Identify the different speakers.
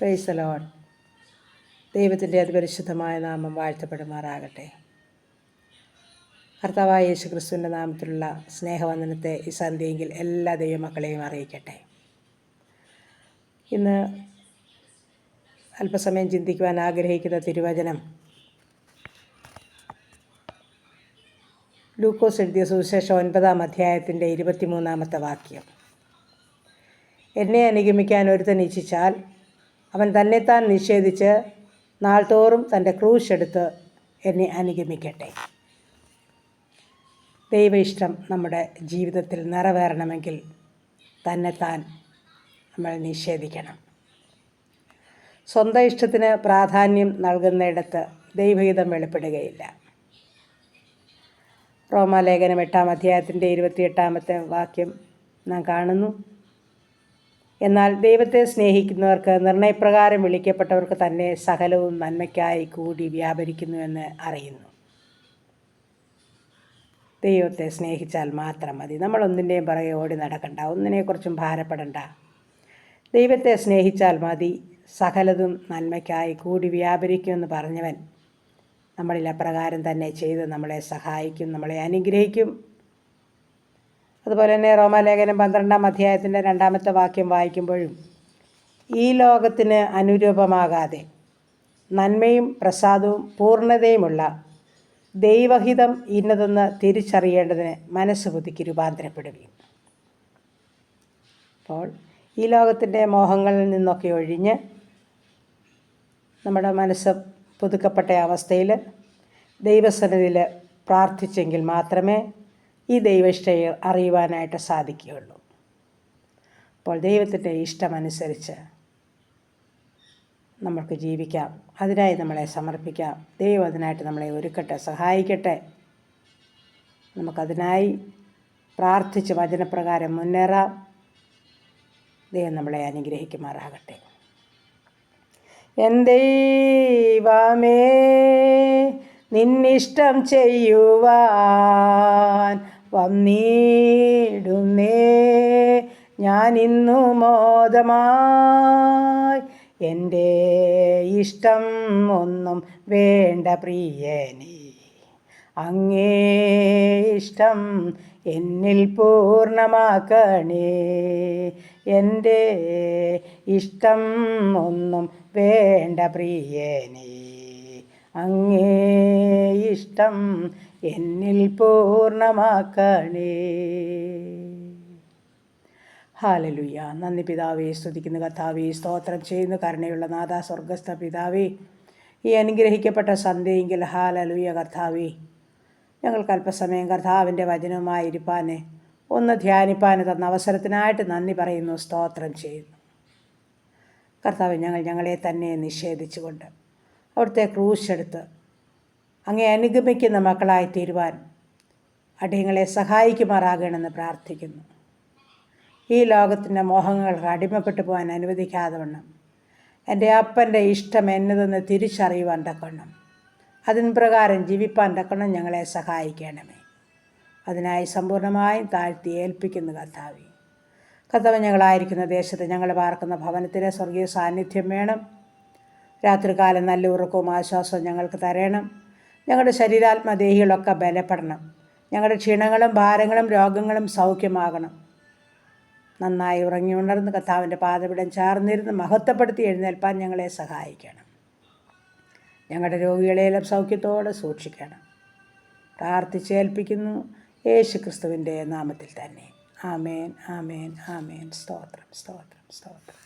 Speaker 1: Praise the Lord. ദൈവത്തിൻ്റെ അതിപരിശുദ്ധമായ നാമം വാഴ്ത്തപ്പെടുമാറാകട്ടെ. കർത്താവായ യേശു ക്രിസ്തുവിൻ്റെ നാമത്തിലുള്ള സ്നേഹവന്ദനത്തെ ഈ സന്ധ്യയെങ്കിൽ എല്ലാ ദൈവമക്കളെയും അറിയിക്കട്ടെ. ഇന്ന് അല്പസമയം ചിന്തിക്കുവാൻ ആഗ്രഹിക്കുന്ന തിരുവചനം ലൂക്കോസ് എഴുതിയ സുവിശേഷം 9-ാം അധ്യായത്തിൻ്റെ 23-ാമത്തെ വാക്യം. എന്നെ അനുഗമിക്കാൻ ഒരുത്തൻ ഇച്ഛിച്ചാൽ അവൻ തന്നെത്താൻ നിഷേധിച്ച് നാൾതോറും തൻ്റെ ക്രൂശ് എടുത്ത് എന്നെ അനുഗമിക്കട്ടെ. ദൈവ ഇഷ്ടം നമ്മുടെ ജീവിതത്തിൽ നിറവേറണമെങ്കിൽ തന്നെത്താൻ നമ്മൾ നിഷേധിക്കണം. സ്വന്തം ഇഷ്ടത്തിന് പ്രാധാന്യം നൽകുന്നിടത്ത് ദൈവഹിതം വെളിപ്പെടുകയില്ല. റോമാലേഖനം 8-ാം അധ്യായത്തിൻ്റെ 28-ാമത്തെ വാക്യം നാം കാണുന്നു. എന്നാൽ ദൈവത്തെ സ്നേഹിക്കുന്നവർക്ക് നിർണയപ്രകാരം വിളിക്കപ്പെട്ടവർക്ക് തന്നെ സകലവും നന്മയ്ക്കായി കൂടി വ്യാപരിക്കുന്നുവെന്ന് അറിയുന്നു. ദൈവത്തെ സ്നേഹിച്ചാൽ മാത്രം മതി. നമ്മളൊന്നിൻ്റെയും പുറകെ ഓടി നടക്കണ്ട, ഒന്നിനെക്കുറിച്ചും ഭാരപ്പെടണ്ട. ദൈവത്തെ സ്നേഹിച്ചാൽ മതി, സകലതും നന്മയ്ക്കായി കൂടി വ്യാപരിക്കുമെന്ന് പറഞ്ഞവൻ നമ്മളിൽ അപ്രകാരം തന്നെ ചെയ്ത് നമ്മളെ സഹായിക്കും, നമ്മളെ അനുഗ്രഹിക്കും. അതുപോലെ തന്നെ റോമാലേഖനം 12-ാം അധ്യായത്തിൻ്റെ 2-ാമത്തെ വാക്യം വായിക്കുമ്പോഴും ഈ ലോകത്തിന് അനുരൂപമാകാതെ നന്മയും പ്രസാദവും പൂർണ്ണതയുമുള്ള ദൈവഹിതം ഇന്നതെന്ന് തിരിച്ചറിയേണ്ടതിന് മനസ്സുബുദ്ധിക്ക് രൂപാന്തരപ്പെടുകയും. അപ്പോൾ ഈ ലോകത്തിൻ്റെ മോഹങ്ങളിൽ നിന്നൊക്കെ ഒഴിഞ്ഞ് നമ്മുടെ മനസ്സ് പുതുക്കപ്പെട്ട അവസ്ഥയിൽ ദൈവസന്നിധിയിൽ പ്രാർത്ഥിച്ചെങ്കിൽ മാത്രമേ ഈ ദൈവഇഷ്ടം അറിയുവാനായിട്ട് സാധിക്കുകയുള്ളൂ. അപ്പോൾ ദൈവത്തിൻ്റെ ഇഷ്ടമനുസരിച്ച് നമുക്ക് ജീവിക്കാം, അതിനായി നമ്മളെ സമർപ്പിക്കാം. ദൈവം അതിനായിട്ട് നമ്മളെ ഒരുക്കട്ടെ, സഹായിക്കട്ടെ. നമുക്കതിനായി പ്രാർത്ഥിച്ച് വചനപ്രകാരം മുന്നേറാം. ദൈവം നമ്മളെ അനുഗ്രഹിക്കുമാറാകട്ടെ. എൻ ദൈവമേ, നിന്നിഷ്ടം ചെയ്യുവാൻ വന്നിടുന്നേ ഞാൻ ഇന്നു മോദമായി. എൻ്റെ ഇഷ്ടം ഒന്നും വേണ്ട പ്രിയനേ, അങ്ങേ ഇഷ്ടം എന്നിൽ പൂർണ്ണമാക്കണേ. എൻ്റെ ഇഷ്ടം ഒന്നും വേണ്ട പ്രിയനേ, അങ്ങേ ഇഷ്ടം എന്നിൽ പൂർണ്ണമാക്കണേ. ഹല്ലേലൂയ. നന്ദി പിതാവേ, സ്തുതിക്കുന്നു കർത്താവേ, സ്തോത്രം ചെയ്യുന്നു കരുണയുള്ള നാഥ സ്വർഗസ്ഥ പിതാവേ. ഈ അനുഗ്രഹിക്കപ്പെട്ട സന്ധ്യയെങ്കിൽ ഹല്ലേലൂയ കർത്താവേ, ഞങ്ങൾക്ക് അല്പസമയം കർത്താവിൻ്റെ വചനവുമായി ഇരുപ്പാൻ, ഒന്ന് ധ്യാനിപ്പാൻ തന്ന അവസരത്തിനായിട്ട് നന്ദി പറയുന്നു, സ്തോത്രം ചെയ്യുന്നു കർത്താവേ. ഞങ്ങളെ തന്നെ നിഷേധിച്ചുകൊണ്ട് അവിടുത്തെ ക്രൂശെടുത്ത് അങ്ങേ അനുഗമിക്കുന്ന മക്കളായി തീരുവാൻ അടിയങ്ങളെ സഹായിക്കുമാറാകണമെന്ന് പ്രാർത്ഥിക്കുന്നു. ഈ ലോകത്തിൻ്റെ മോഹങ്ങൾക്ക് അടിമപ്പെട്ടു പോകാൻ അനുവദിക്കാതെ വണ്ണം എൻ്റെ അപ്പൻ്റെ ഇഷ്ടം എന്നതെന്ന് തിരിച്ചറിയുവാൻ തക്കവണ്ണം അതിന് പ്രകാരം ജീവിപ്പാൻ തക്കവണ്ണം ഞങ്ങളെ സഹായിക്കണമേ. അതിനായി സമ്പൂർണ്ണമായും താഴ്ത്തി ഏൽപ്പിക്കുന്നു കർത്താവേ. കർത്താവ്, ഞങ്ങളായിരിക്കുന്ന ദേശത്ത്, ഞങ്ങൾ പാർക്കുന്ന ഭവനത്തിലെ സ്വർഗീയ സാന്നിധ്യം വേണം. രാത്രികാലം നല്ല ഉറക്കവും ആശ്വാസവും ഞങ്ങൾക്ക് തരണം. ഞങ്ങളുടെ ശരീരാത്മദേഹികളൊക്കെ ബലപ്പെടണം. ഞങ്ങളുടെ ക്ഷീണങ്ങളും ഭാരങ്ങളും രോഗങ്ങളും സൗഖ്യമാകണം. നന്നായി ഉറങ്ങി ഉണർന്ന് കർത്താവിൻ്റെ പാദപീഠം ചാർന്നിരുന്ന് മഹത്വപ്പെടുത്തി എഴുന്നേൽപ്പാൻ ഞങ്ങളെ സഹായിക്കണം. ഞങ്ങളുടെ രോഗികളെല്ലാം സൗഖ്യത്തോടെ സൂക്ഷിക്കണം. പ്രാർത്ഥിച്ചേൽപ്പിക്കുന്നു യേശു ക്രിസ്തുവിൻ്റെ നാമത്തിൽ തന്നെ. ആമേൻ, ആമേൻ, ആമേൻ. സ്തോത്രം, സ്തോത്രം, സ്തോത്രം.